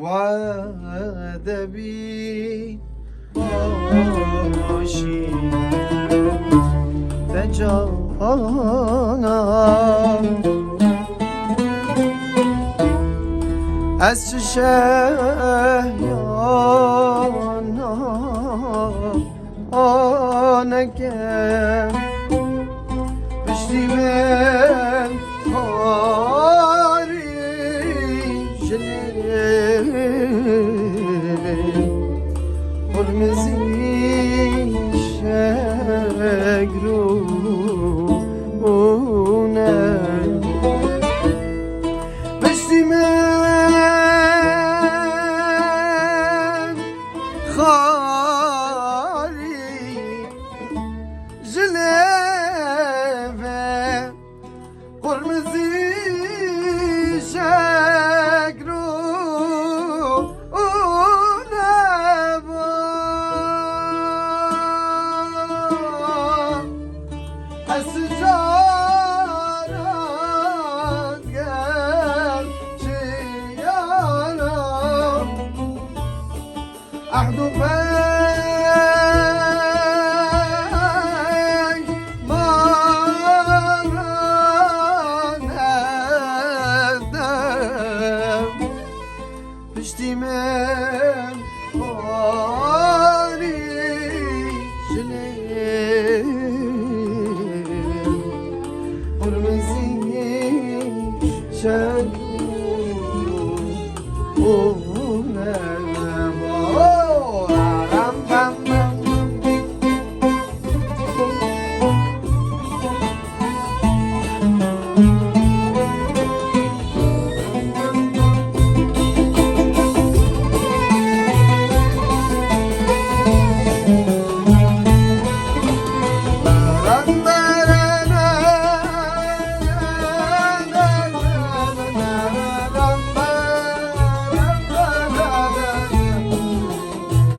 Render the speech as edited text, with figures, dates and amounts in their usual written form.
وادبی باشی به جانم از چه شهیانم آنگه پشتی من کاری جلی قرمزی شگرونه پشتی من خاری جلی قرمزی عهد و پیمان ندم پشتی من باری جلی قرمزی شگونه